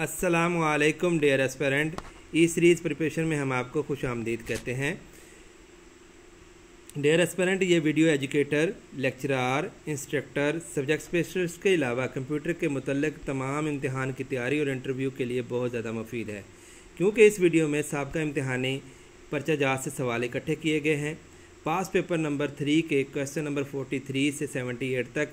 अस्सलामुअलैकुम dear aspirant. ई series preparation में हम आपको खुश आमदीद कहते हैं। डियर एस्पिरेंट, ये video educator, lecturer, instructor, subject specialist के अलावा कंप्यूटर के मुतल्लिक तमाम इम्तिहान की तैयारी और इंटरव्यू के लिए बहुत ज़्यादा मुफीद है, क्योंकि इस वीडियो में साबका इम्तिहानी पर्चा जात से सवाल इकट्ठे किए गए हैं। पास पेपर नंबर 3 के क्वेश्चन नंबर 43 से 78 तक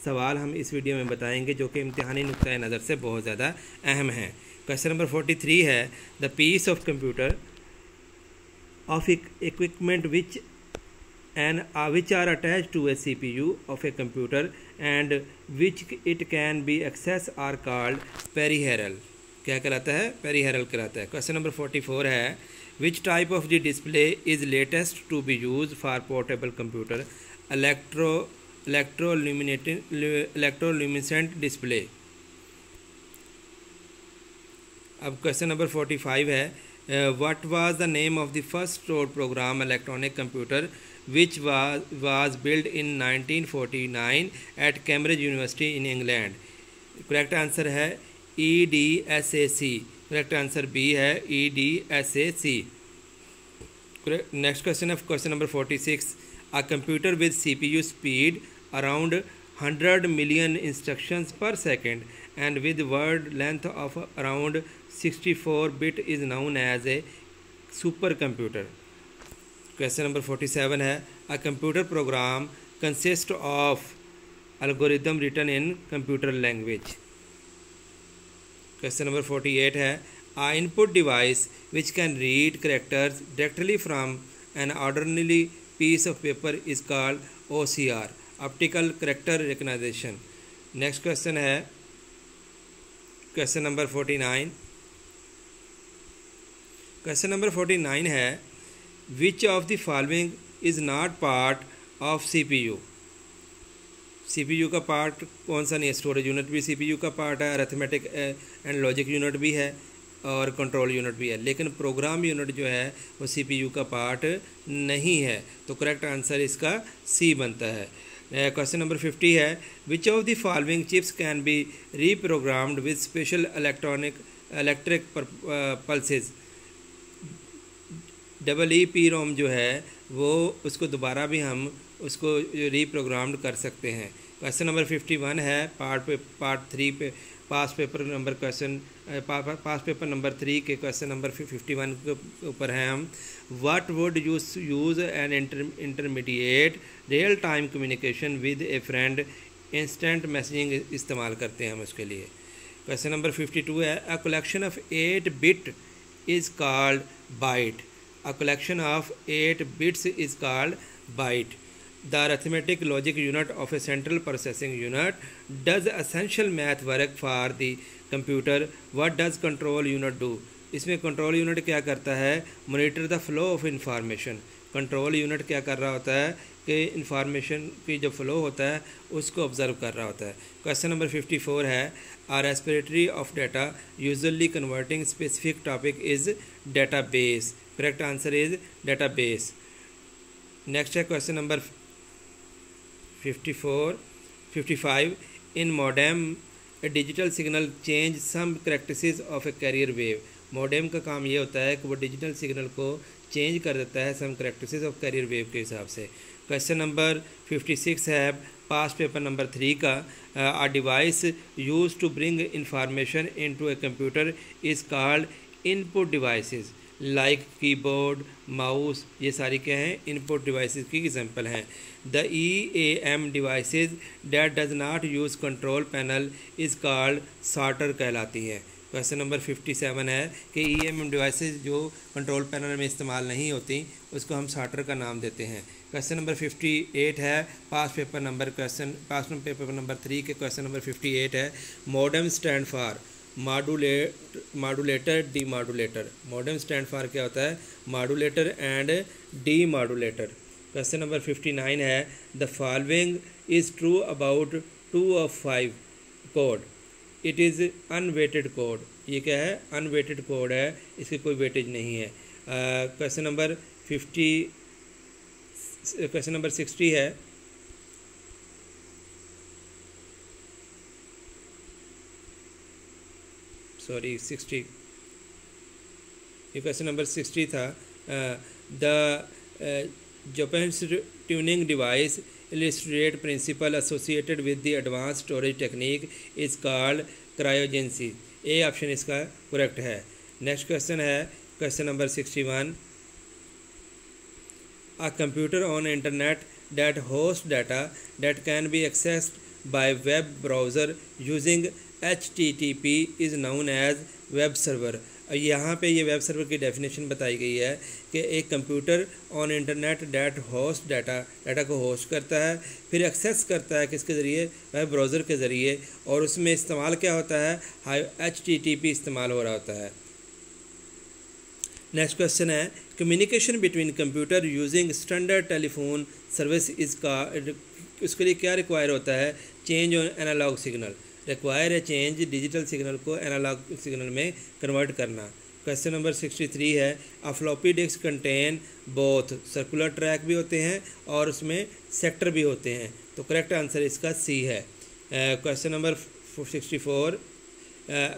सवाल हम इस वीडियो में बताएंगे, जो कि इम्तिहानी नुक्ता नज़र से बहुत ज़्यादा अहम है। क्वेश्चन नंबर 43 है, the piece of computer of equipment which are attached to a CPU of a computer and which it can be accessed are called peripheral। क्या कहलाता है? पेरिफेरल कहलाता है। क्वेश्चन नंबर 44 है, which type of the display is latest to be used for portable computer? electroluminescent display। अब question number 45 है, what was the name of the first stored program electronic computer which was built in 1949 at Cambridge University in England? Correct answer है EDSAC। Correct answer B है EDSAC। Next question है question number 46, a computer with CPU speed around 100 million instructions per second and with word length of around 64 bit is known as a supercomputer। Question number 47 है, a computer program consists of algorithm written in computer language। Question number 48 है, a input device which can read characters directly from an ordinary piece of paper is called OCR, optical character recognisation. Next question है question number 49। Question number 49 है, which of the following is not part of CPU। CPU का part कौन सा नहीं है? Storage unit भी CPU का part है, अरिथमेटिक एंड लॉजिक यूनिट भी है और कंट्रोल यूनिट भी है, लेकिन प्रोग्राम यूनिट जो है वो CPU का पार्ट नहीं है। तो करेक्ट आंसर इसका सी बनता है। क्वेश्चन नंबर 50 है, which of the following chips can be reprogrammed with special electric pulses. EEPROM जो है वो उसको दोबारा भी हम उसको रीप्रोग्राम्ड कर सकते हैं। क्वेश्चन नंबर 51 है, पार्ट 3 पे पास पेपर नंबर 3 के क्वेश्चन नंबर 51 के ऊपर हैं हम। What would use an intermediate real time communication with A friend, instant messaging इस्तेमाल करते हैं हम उसके लिए। क्वेश्चन नंबर 52 है, a collection of 8 bit is called byte. A collection of 8 bits is called byte. The arithmetic logic unit of a central processing unit does essential math work for the computer. What does control unit do? इसमें control unit क्या करता है? Monitor the flow of information. Control unit क्या कर रहा होता है कि इंफॉर्मेशन की जो फ्लो होता है उसको ऑब्जर्व कर रहा होता है। क्वेश्चन नंबर 54 है, are respiratory of data usually converting specific topic is database. Correct answer is database. Next है question number 55, in modem a digital signal change some characteristics of a carrier wave. Modem का काम ये होता है कि वो digital signal को change कर देता है सम करैक्टरिस्टिक्स ऑफ कैरियर वेव के हिसाब से। क्वेश्चन नंबर 56 है, पास पेपर नंबर 3 का, a device use to bring information into a computer is called input devices like keyboard, mouse. ये सारी क्या हैं? इनपुट डिवाइसेस की एग्जांपल हैं। The EAM devices that does not use control panel is called sorter कहलाती हैं। Question number 57 है कि EAM डिवाइसेस जो कंट्रोल पैनल में इस्तेमाल नहीं होती उसको हम सॉर्टर का नाम देते हैं। क्वेश्चन नंबर 58 है, पास पेपर नंबर 3 के क्वेश्चन नंबर 58 है, modem stand for modulator demodulator. Modem stand for क्या होता है? Modulator and demodulator. Question number 59 है, the following is true about 2 of 5 code, it is unweighted code. ये क्या है? अनवेटेड कोड है, इसकी कोई वेटेज नहीं है। क्वेश्चन नंबर 60 है, सॉरी 60, ये क्वेश्चन नंबर 60 था। The Japanese tuning device illustrate principle associated with the advanced storage technique is called cryogenicity। A option इसका करेक्ट है। नेक्स्ट क्वेश्चन है question number 61। A computer on internet that hosts data that can be accessed by web browser using HTTP is known as web server। यहाँ पे ये web server की definition बताई गई है कि एक computer on internet that host data को होस्ट करता है, फिर एक्सेस करता है किसके ज़रिए, वेब ब्राउज़र के ज़रिए, और उसमें इस्तेमाल क्या होता है, HTTP इस्तेमाल हो रहा होता है। नेक्स्ट क्वेश्चन है communication between computer using standard telephone service is का, उसके लिए क्या रिक्वायर होता है, change on analog signal, require है चेंज डिजिटल सिग्नल को एनालॉग सिग्नल में कन्वर्ट करना। क्वेश्चन नंबर 63 है a floppy disk contain both, circular track भी होते हैं और उसमें सेक्टर भी होते हैं, तो करेक्ट आंसर इसका सी है। Question number 64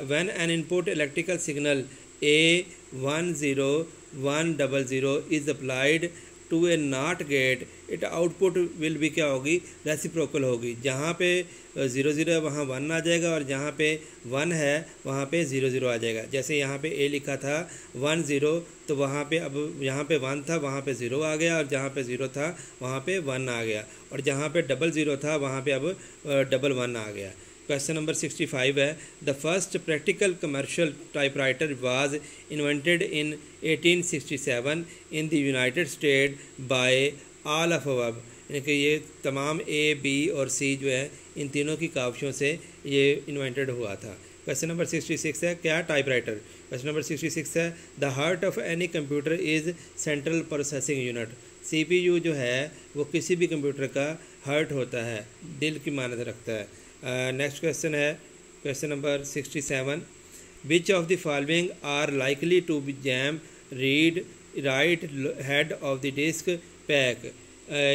when an input electrical signal A10100 is applied to a not gate it output will भी क्या होगी, रेसिप्रोकल होगी। जहाँ पे 00 है वहाँ 1 आ जाएगा और जहाँ पे 1 है वहाँ पे 00 आ जाएगा। जैसे यहाँ पे ए लिखा था 10, तो वहाँ पे अब यहाँ पे 1 था वहाँ पे 0 आ गया, और जहाँ पे 0 था वहाँ पे 1 आ गया, और जहाँ पे 00 था वहाँ पे अब 11 आ गया। क्वेश्चन नंबर 65 है the first practical commercial typewriter was invented in 1867 in the United state by all of above, यानी कि ये तमाम ए बी और सी जो है इन तीनों की काविशों से ये इन्वेंटेड हुआ था। क्वेश्चन नंबर 66 है क्या टाइपराइटर। क्वेश्चन नंबर 66 है the heart of any computer is central processing unit. CPU जो है वो किसी भी कंप्यूटर का हार्ट होता है, दिल की मानद रखता है। नेक्स्ट क्वेश्चन है question number 67 which of the following are likely to be jam read write head of the disk pack.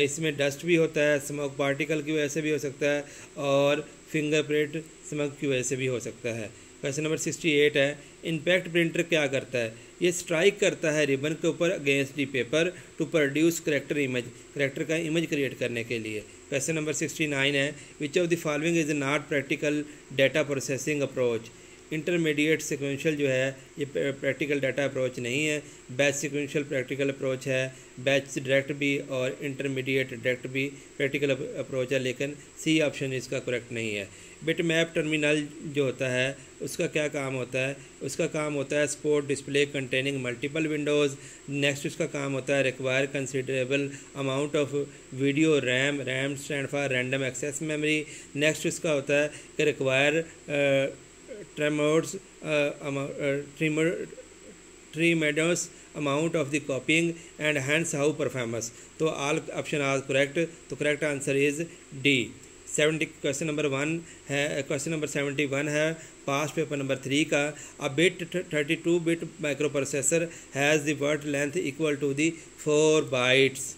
इसमें डस्ट भी होता है, स्मोक पार्टिकल की वजह से भी हो सकता है, और फिंगरप्रिंट स्मोक की वजह से भी हो सकता है। क्वेश्चन नंबर 68 है इम्पैक्ट प्रिंटर क्या करता है, ये स्ट्राइक करता है रिबन के ऊपर against the paper two produce character image, character का इमेज क्रिएट करने के लिए। क्वेश्चन नंबर 69 है which of the following is not practical data processing approach. Intermediate sequential जो है ये प्रैक्टिकल डाटा अप्रोच नहीं है, बैच सिक्वेंशियल प्रैक्टिकल अप्रोच है, बैच डायरेक्ट भी और इंटरमीडिएट डायरेक्ट भी प्रैक्टिकल अप्रोच है, लेकिन सी ऑप्शन इसका करेक्ट नहीं है। बिट मैप टर्मिनल जो होता है उसका क्या काम होता है, उसका काम होता है support display containing multiple windows. Next उसका काम होता है require considerable amount of video RAM, RAM stand for random access memory. Next उसका होता है कि require tremendous amount of the copying and hence how performance। तो all option are correct, तो correct answer is D। 70 question number 1 है, question number 71 है past paper number 3 का। A bit 32 bit microprocessor has the word length equal to the 4 bytes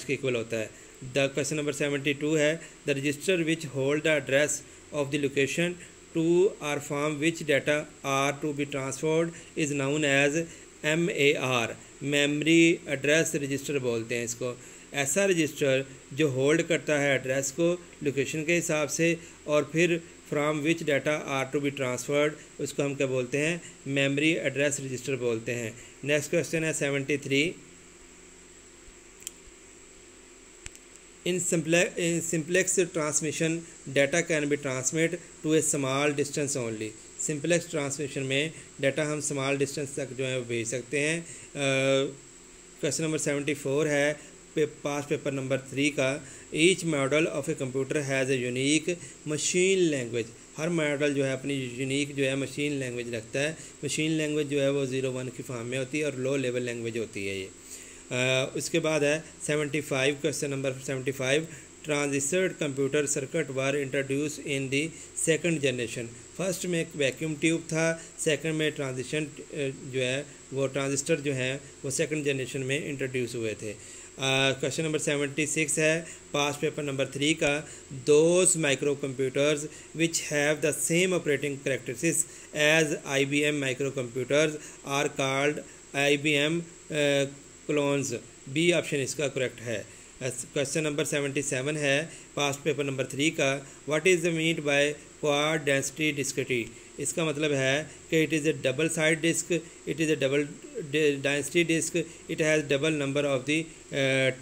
के equal होता है। The question number 72 है the register which hold the address of the location to or from which data are to be transferred is known as MAR, memory address register बोलते हैं इसको। ऐसा register जो hold करता है एड्रेस को location के हिसाब से, और फिर from which data are to be transferred उसको हम क्या बोलते हैं, मेमोरी एड्रेस रजिस्टर बोलते हैं। नेक्स्ट क्वेश्चन है 73 In simplex transmission, data can be transmitted to a small distance only। Simplex transmission में डाटा हम स्मॉल डिस्टेंस तक जो है वो भेज सकते हैं। क्वेश्चन नंबर 74 है पास्ट पेपर नंबर 3 का। Each model of a computer has a unique machine language. Her model जो है अपनी यूनिक जो है मशीन लैंग्वेज रखता है। मशीन लैंग्वेज जो है वो 0-1 की फॉर्म में होती है और लो लेवल लैंग्वेज होती है ये। उसके बाद है 75 question number 75 transistor computer circuit were introduce in the second generation. First में एक वैक्यूम ट्यूब था, सेकंड में ट्रांजिशन जो है वो ट्रांजिस्टर जो है वो सेकंड जनरेशन में इंट्रोड्यूस हुए थे। क्वेश्चन नंबर 76 है पास्ट पेपर नंबर 3 का, those micro computers which have the same operating characteristics as IBM micro computers are called IBM clones. B option इसका करेक्ट है। क्वेश्चन नंबर 77 है पास्ट पेपर नंबर 3 का, what is the mean by quad density diskette. इसका मतलब है कि it is a double side disk, it is a double density disk, it has double number of the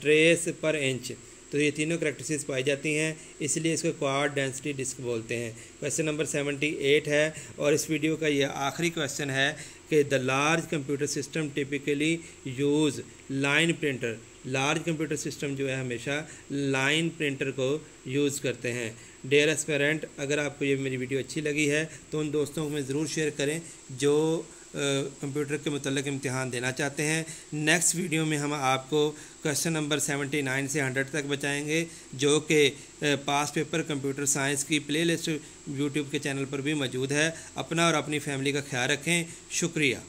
trace per inch. तो ये तीनों characteristics पाई जाती हैं, इसलिए इसको क्वाड डेंसिटी डिस्क बोलते हैं। क्वेश्चन नंबर 78 है और इस वीडियो का ये आखिरी क्वेश्चन है कि the large computer system typically use line printer. Large computer system जो है हमेशा लाइन प्रिंटर को यूज़ करते हैं। डियर एस्पिरेंट, अगर आपको ये मेरी वीडियो अच्छी लगी है तो उन दोस्तों में ज़रूर शेयर करें जो कंप्यूटर के मतलब इम्तिहान देना चाहते हैं। नेक्स्ट वीडियो में हम आपको क्वेश्चन नंबर 79 से 100 तक बचाएंगे, जो कि पास्ट पेपर कंप्यूटर साइंस की प्लेलिस्ट यूट्यूब के चैनल पर भी मौजूद है। अपना और अपनी फैमिली का ख्याल रखें। शुक्रिया।